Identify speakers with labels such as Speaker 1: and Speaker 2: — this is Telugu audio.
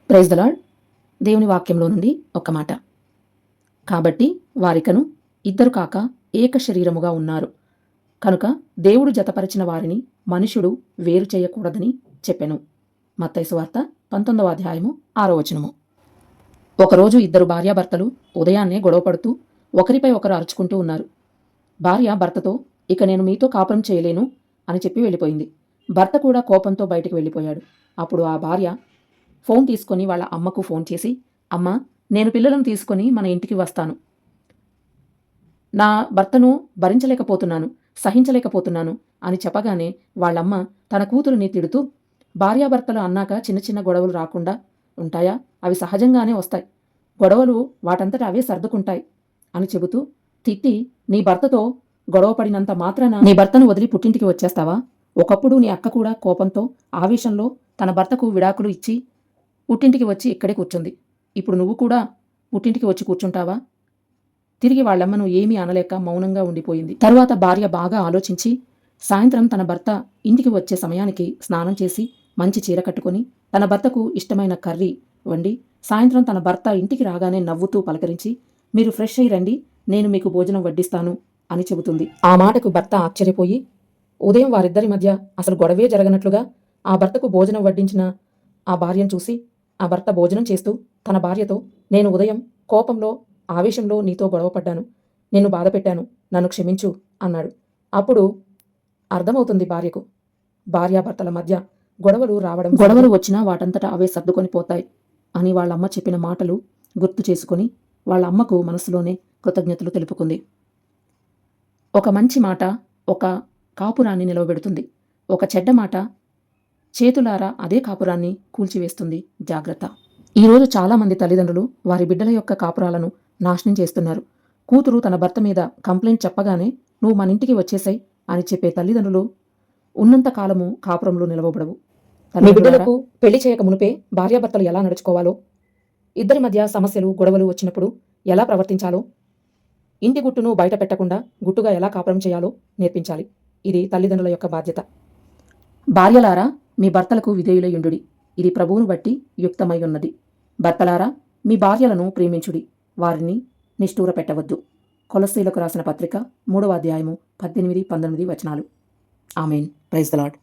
Speaker 1: Praise the lord. దేవుని వాక్యంలో నుండి ఒక మాట. కాబట్టి వారికను ఇద్దరు కాక ఏక శరీరముగా ఉన్నారు. కనుక దేవుడు జతపరిచిన వారిని మనుషుడు వేరు చేయకూడదని చెప్పెను. మత్తయి సువార్త 19వ అధ్యాయము 6వ వచనము. ఒకరోజు ఇద్దరు భార్యాభర్తలు ఉదయాన్నే గొడవపడుతూ ఒకరిపై ఒకరు అరుచుకుంటూ ఉన్నారు. భార్య భర్తతో, ఇక నేను మీతో కాపురం చేయలేను అని చెప్పి వెళ్ళిపోయింది. భర్త కూడా కోపంతో బయటికి వెళ్ళిపోయాడు. అప్పుడు ఆ భార్య ఫోన్ తీసుకొని వాళ్ళ అమ్మకు ఫోన్ చేసి, అమ్మ, నేను పిల్లలను తీసుకొని మన ఇంటికి వస్తాను. నా భర్తను భరించలేకపోతున్నాను, సహించలేకపోతున్నాను అని చెప్పగానే వాళ్ళమ్మ తన కూతురుని తిడుతూ, భార్యాభర్తలు అన్నాక చిన్న చిన్న గొడవలు రాకుండా ఉంటాయా? అవి సహజంగానే వస్తాయి. గొడవలు వాటంతట అవే సర్దుకుంటాయి అని చెబుతూ తిట్టి, నీ భర్తతో గొడవపడినంత మాత్రాన నీ భర్తను వదిలి పుట్టింటికి వచ్చేస్తావా? ఒకప్పుడు నీ అక్క కూడా కోపంతో ఆవేశంలో తన భర్తకు విడాకులు ఇచ్చి పుట్టింటికి వచ్చి ఇక్కడే కూర్చుంది. ఇప్పుడు నువ్వు కూడా పుట్టింటికి వచ్చి కూర్చుంటావా? తిరిగి వాళ్ళమ్మను ఏమీ అనలేక మౌనంగా ఉండిపోయింది. తరువాత భార్య బాగా ఆలోచించి సాయంత్రం తన భర్త ఇంటికి వచ్చే సమయానికి స్నానం చేసి మంచి చీర కట్టుకొని తన భర్తకు ఇష్టమైన కర్రీ వండి సాయంత్రం తన భర్త ఇంటికి రాగానే నవ్వుతూ పలకరించి, మీరు ఫ్రెష్ అయ్యి రండి, నేను మీకు భోజనం వడ్డిస్తాను అని చెబుతుంది. ఆ మాటకు భర్త ఆశ్చర్యపోయి ఉదయం వారిద్దరి మధ్య అసలు గొడవే జరగనట్లుగా ఆ భర్తకు భోజనం వడ్డించిన ఆ భార్యను చూసి ఆ భర్త భోజనం చేస్తూ తన భార్యతో, నేను ఉదయం కోపంలో ఆవేశంలో నీతో గొడవపడ్డాను, నిన్ను బాధ పెట్టాను, నన్ను క్షమించు అన్నాడు. అప్పుడు అర్థమవుతుంది భార్యకు, భార్యాభర్తల మధ్య గొడవలు వచ్చినా వాటంతటా అవే సర్దుకొని పోతాయి అని వాళ్ళమ్మ చెప్పిన మాటలు గుర్తు చేసుకొని వాళ్ళ అమ్మకు మనసులోనే కృతజ్ఞతలు తెలుపుకుంది. ఒక మంచి మాట ఒక కాపురాన్ని నిలవబెడుతుంది. ఒక చెడ్డ మాట చేతులారా అదే కాపురాన్ని కూల్చివేస్తుంది. జాగ్రత్త. ఈరోజు చాలామంది తల్లిదండ్రులు వారి బిడ్డల యొక్క కాపురాలను నాశనం చేస్తున్నారు. కూతురు తన భర్త మీద కంప్లైంట్ చెప్పగానే నువ్వు మన ఇంటికి వచ్చేసాయి అని చెప్పే తల్లిదండ్రులు ఉన్నంత కాలము కాపురంలో నిలవబడవు. మీ బిడ్డలకు పెళ్లి చేయక మునిపే భార్యాభర్తలు ఎలా నడుచుకోవాలో, ఇద్దరి మధ్య సమస్యలు గొడవలు వచ్చినప్పుడు ఎలా ప్రవర్తించాలో, ఇంటి గుట్టును బయట పెట్టకుండా గుట్టుగా ఎలా కాపురం చేయాలో నేర్పించాలి. ఇది తల్లిదండ్రుల యొక్క బాధ్యత. భార్యలారా, మీ భర్తలకు విధేయులయుండుడి, ఇది ప్రభువును బట్టి యుక్తమై ఉన్నది. భర్తలారా, మీ భార్యలను ప్రేమించుడి, వారిని నిష్ఠూర పెట్టవద్దు. కొలస్సీలకు రాసిన పత్రిక 3వ అధ్యాయము 18-19 వచనాలు. ఆమేన్. Praise the lord.